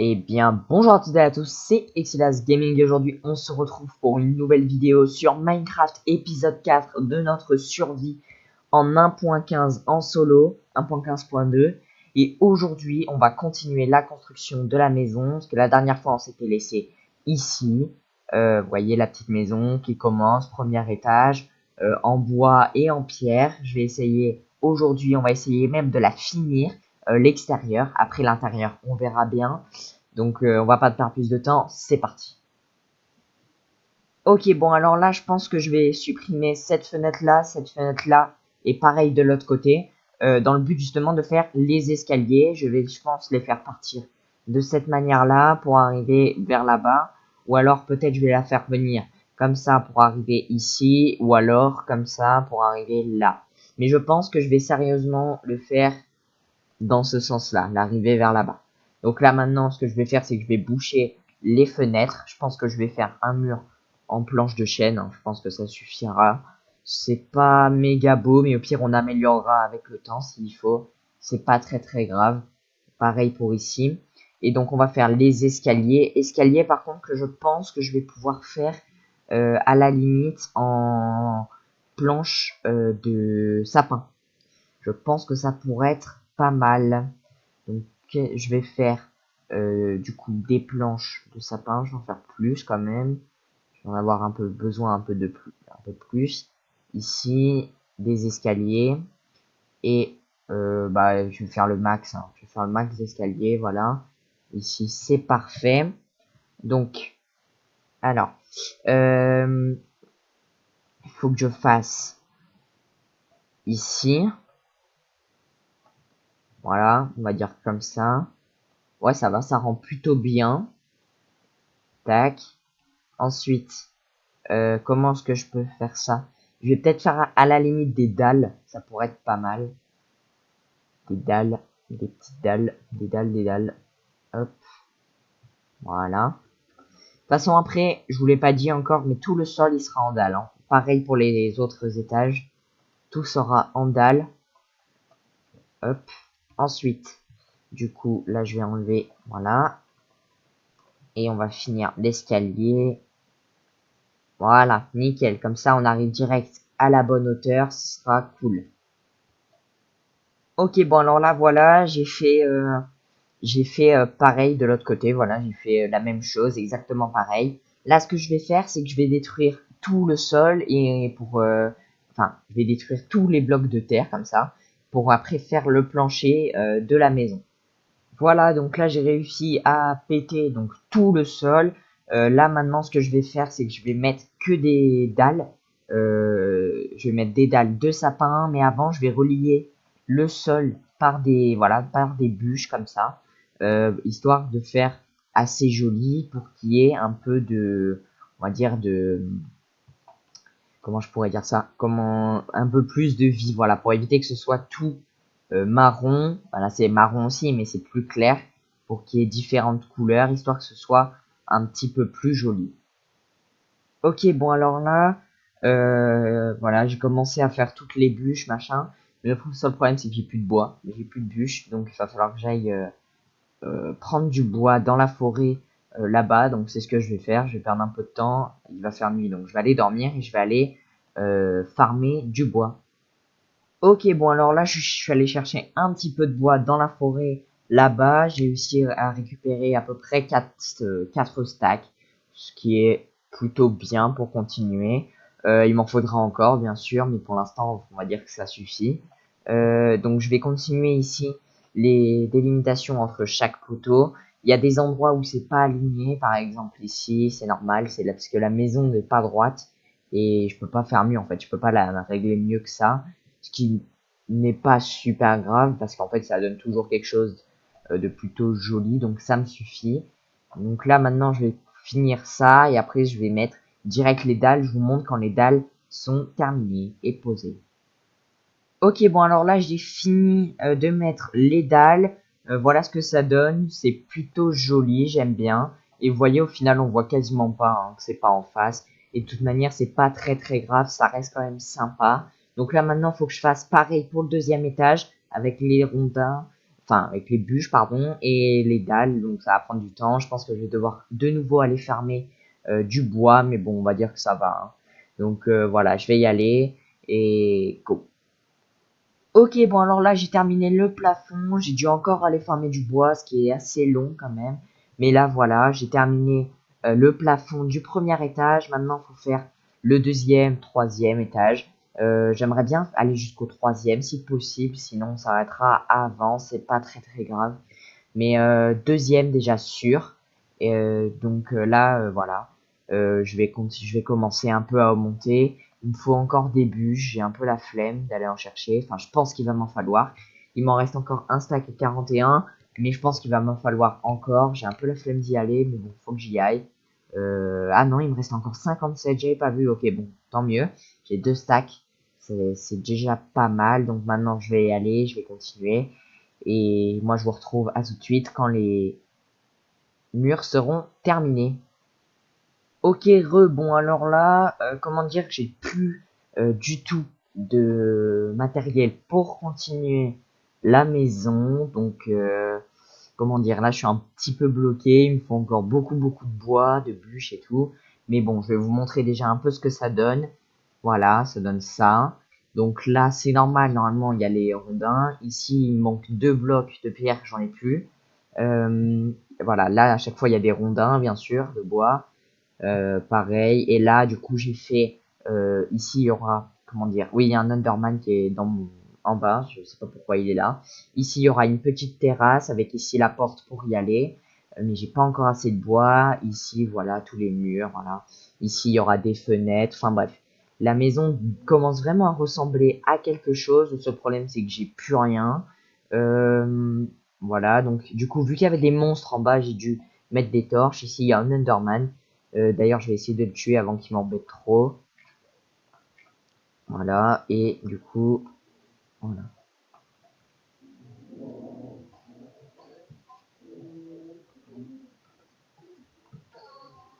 Eh bien, bonjour à toutes et à tous, c'est Exilas Gaming et aujourd'hui on se retrouve pour une nouvelle vidéo sur Minecraft épisode 4 de notre survie en 1.15 en solo, 1.15.2 et aujourd'hui on va continuer la construction de la maison parce que la dernière fois on s'était laissé ici, vous voyez la petite maison qui commence, premier étage, en bois et en pierre. Je vais essayer, aujourd'hui on va essayer même de la finir, l'extérieur, après l'intérieur on verra bien. Donc on va pas perdre plus de temps, c'est parti. Ok, bon alors là je pense que je vais supprimer cette fenêtre là et pareil de l'autre côté, dans le but justement de faire les escaliers. Je pense les faire partir de cette manière là pour arriver vers là-bas, ou alors peut-être je vais la faire venir comme ça pour arriver ici, ou alors comme ça pour arriver là. Mais je pense que je vais sérieusement le faire dans ce sens-là, l'arrivée vers là-bas. Donc là maintenant, ce que je vais faire, c'est que je vais boucher les fenêtres. Je pense que je vais faire un mur en planche de chêne, hein. Je pense que ça suffira. C'est pas méga beau, mais au pire, on améliorera avec le temps s'il faut. C'est pas très très grave. Pareil pour ici. Et donc, on va faire les escaliers. Escaliers, par contre, que je pense que je vais pouvoir faire à la limite en planche de sapin. Je pense que ça pourrait être pas mal. Donc, je vais faire du coup des planches de sapin. Je vais en faire plus quand même. Je vais en avoir un peu besoin, un peu plus. Ici, des escaliers. Et bah, je vais faire le max, hein. Je vais faire le max d'escaliers, voilà. Ici, c'est parfait. Donc, alors, il faut que je fasse ici. Voilà, on va dire comme ça. Ouais, ça va, ça rend plutôt bien. Tac. Ensuite, comment est-ce que je peux faire ça? Je vais peut-être faire à la limite des dalles. Ça pourrait être pas mal. Des dalles, des petites dalles, des dalles. Hop, voilà. De toute façon, après, je vous l'ai pas dit encore, mais tout le sol, il sera en dalles, hein. Pareil pour les autres étages. Tout sera en dalles. Hop. Ensuite, du coup, là, je vais enlever, voilà. Et on va finir l'escalier. Voilà, nickel. Comme ça, on arrive direct à la bonne hauteur. Ce sera cool. Ok, bon, alors là, voilà, j'ai fait pareil de l'autre côté. Voilà, j'ai fait la même chose, exactement pareil. Là, ce que je vais faire, c'est que je vais détruire tout le sol et enfin, je vais détruire tous les blocs de terre comme ça pour après faire le plancher de la maison. Voilà, donc là j'ai réussi à péter donc tout le sol. Là maintenant ce que je vais faire c'est que je vais mettre que des dalles. Je vais mettre des dalles de sapin, mais avant je vais relier le sol par des voilà par des bûches comme ça, histoire de faire assez joli pour qu'il y ait un peu de on va dire de comment je pourrais dire ça, comment un peu plus de vie, voilà, pour éviter que ce soit tout marron. Voilà, c'est marron aussi, mais c'est plus clair pour qu'il y ait différentes couleurs, histoire que ce soit un petit peu plus joli. Ok, bon alors là, voilà, j'ai commencé à faire toutes les bûches, machin. Mais le seul problème, c'est que j'ai plus de bois, j'ai plus de bûches, donc il va falloir que j'aille prendre du bois dans la forêt là-bas. Donc c'est ce que je vais faire. Je vais perdre un peu de temps. Il va faire nuit, donc je vais aller dormir et je vais aller farmer du bois. Ok, bon alors là je suis allé chercher un petit peu de bois dans la forêt là-bas. J'ai réussi à récupérer à peu près 4 stacks, ce qui est plutôt bien pour continuer. Il m'en faudra encore bien sûr, mais pour l'instant on va dire que ça suffit. Donc je vais continuer ici les délimitations entre chaque poteau. Il y a des endroits où c'est pas aligné, par exemple ici, c'est normal, c'est là parce que la maison n'est pas droite et je peux pas faire mieux en fait, je peux pas la régler mieux que ça, ce qui n'est pas super grave parce qu'en fait ça donne toujours quelque chose de plutôt joli, donc ça me suffit. Donc là maintenant je vais finir ça et après je vais mettre direct les dalles. Je vous montre quand les dalles sont terminées et posées. Ok, bon alors là j'ai fini de mettre les dalles. Voilà ce que ça donne. C'est plutôt joli, j'aime bien. Et vous voyez au final on voit quasiment pas, hein, que c'est pas en face. Et de toute manière c'est pas très très grave, ça reste quand même sympa. Donc là maintenant il faut que je fasse pareil pour le deuxième étage avec les rondins. enfin avec les bûches pardon et les dalles, donc ça va prendre du temps. Je pense que je vais devoir de nouveau aller farmer du bois, mais bon on va dire que ça va, hein. Donc voilà, je vais y aller et go. Ok, bon alors là j'ai terminé le plafond, j'ai dû encore aller farmer du bois, ce qui est assez long quand même. Mais là voilà, j'ai terminé le plafond du premier étage. Maintenant il faut faire le deuxième, troisième étage. J'aimerais bien aller jusqu'au troisième si possible, sinon on s'arrêtera avant, c'est pas très grave. Mais deuxième déjà sûr. Et, donc là, voilà, je vais commencer un peu à monter. Il me faut encore des bûches, j'ai un peu la flemme d'aller en chercher. Enfin, je pense qu'il va m'en falloir. Il m'en reste encore un stack et 41, mais je pense qu'il va m'en falloir encore. J'ai un peu la flemme d'y aller, mais bon, faut que j'y aille. Ah non, il me reste encore 57, j'avais pas vu. Ok, bon, tant mieux. J'ai deux stacks, c'est déjà pas mal. Donc maintenant, je vais y aller, je vais continuer. Et moi, je vous retrouve à tout de suite quand les murs seront terminés. Ok, bon, alors là, comment dire que j'ai plus du tout de matériel pour continuer la maison. Donc, comment dire, là, je suis un petit peu bloqué. Il me faut encore beaucoup de bois, de bûches et tout. Mais bon, je vais vous montrer déjà un peu ce que ça donne. Voilà, ça donne ça. Donc là, c'est normal. Normalement, il y a les rondins. Ici, il me manque deux blocs de pierre, j'en ai plus. Euh, voilà, là, à chaque fois, il y a des rondins, bien sûr, de bois. Pareil. Et là, du coup, j'ai fait. Ici, il y aura. Comment dire? Oui, il y a un Enderman qui est en bas. Je sais pas pourquoi il est là. Ici, il y aura une petite terrasse avec ici la porte pour y aller. Mais j'ai pas encore assez de bois. Ici, voilà, tous les murs. Voilà. Ici, il y aura des fenêtres. Enfin bref. La maison commence vraiment à ressembler à quelque chose. Le seul problème, c'est que j'ai plus rien. Euh, voilà. Donc, du coup, vu qu'il y avait des monstres en bas, j'ai dû mettre des torches. Ici, il y a un Enderman. D'ailleurs, je vais essayer de le tuer avant qu'il m'embête trop. Voilà, et du coup, voilà.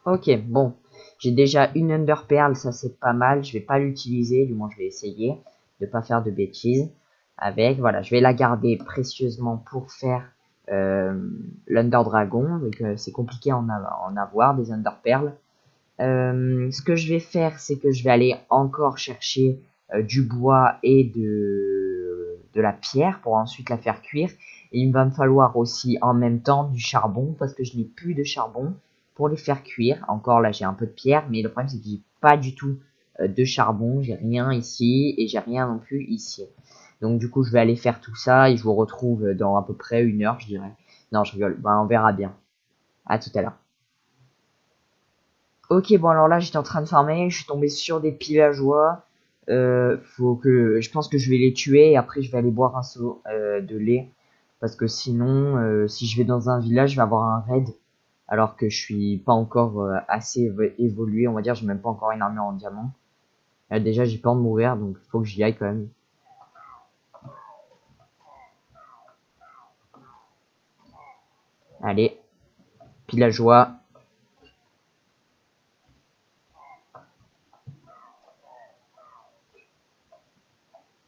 Ok, bon, j'ai déjà une Ender Pearl, ça c'est pas mal. Je vais pas l'utiliser, du moins je vais essayer de pas faire de bêtises avec. Voilà, je vais la garder précieusement pour faire l'Under Dragon. Donc c'est compliqué en avoir des Ender Pearl. Ce que je vais faire, c'est que je vais aller encore chercher du bois et de la pierre pour ensuite la faire cuire. Et il va me falloir aussi en même temps du charbon parce que je n'ai plus de charbon pour les faire cuire. Encore là, j'ai un peu de pierre, mais le problème c'est que j'ai pas du tout de charbon. J'ai rien ici et j'ai rien non plus ici. Donc du coup, je vais aller faire tout ça et je vous retrouve dans à peu près une heure, je dirais. Non, je rigole. Ben, on verra bien. À tout à l'heure. Ok, bon alors là j'étais en train de farmer, je suis tombé sur des villageois. Faut que, je pense que je vais les tuer et après je vais aller boire un seau de lait parce que sinon, si je vais dans un village, je vais avoir un raid alors que je suis pas encore assez évolué, on va dire, j'ai même pas encore une armure en diamant. Déjà j'ai peur de mourir donc il faut que j'y aille quand même. Allez, villageois.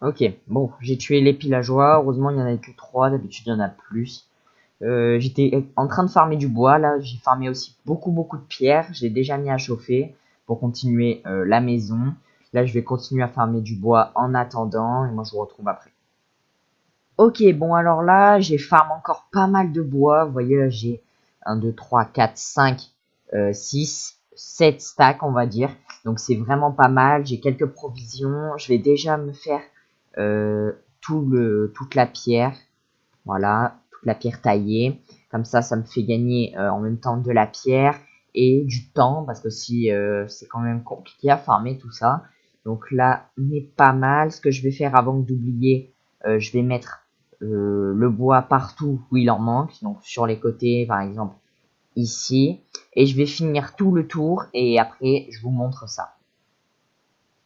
Ok, bon, j'ai tué les villageois. Heureusement il y en avait que 3, d'habitude il y en a plus. J'étais en train de farmer du bois, là j'ai farmé aussi beaucoup de pierres, j'ai déjà mis à chauffer pour continuer la maison. Là je vais continuer à farmer du bois en attendant et moi je vous retrouve après. Ok, bon alors là j'ai farmé encore pas mal de bois, vous voyez là j'ai 1, 2, 3, 4, 5, 6, 7 stacks on va dire. Donc c'est vraiment pas mal, j'ai quelques provisions, je vais déjà me faire toute la pierre. Voilà, toute la pierre taillée. Comme ça me fait gagner en même temps de la pierre et du temps parce que si c'est quand même compliqué à farmer tout ça. Donc là, on est pas mal. Ce que je vais faire avant d'oublier, je vais mettre le bois partout où il en manque. Donc sur les côtés, par exemple ici. Et je vais finir tout le tour et après je vous montre ça.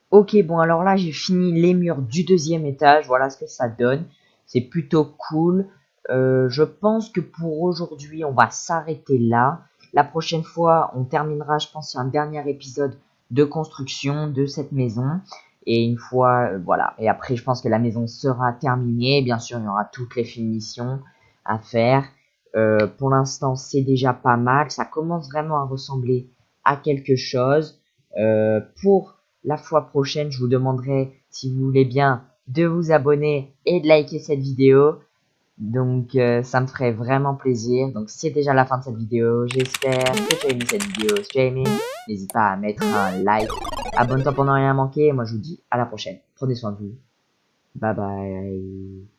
Ok, bon alors là j'ai fini les murs du deuxième étage, voilà ce que ça donne. C'est plutôt cool. Je pense que pour aujourd'hui on va s'arrêter là. La prochaine fois on terminera je pense un dernier épisode de construction de cette maison. Et une fois, voilà. Et après je pense que la maison sera terminée. Bien sûr il y aura toutes les finitions. à faire. Pour l'instant, c'est déjà pas mal. Ça commence vraiment à ressembler à quelque chose. Pour la fois prochaine, je vous demanderai, si vous voulez bien, de vous abonner et de liker cette vidéo. Donc ça me ferait vraiment plaisir. Donc c'est déjà la fin de cette vidéo. J'espère que tu as aimé cette vidéo. Si tu as aimé, n'hésite pas à mettre un like. Abonne-toi pour ne rien manquer. Moi je vous dis à la prochaine. Prenez soin de vous. Bye bye.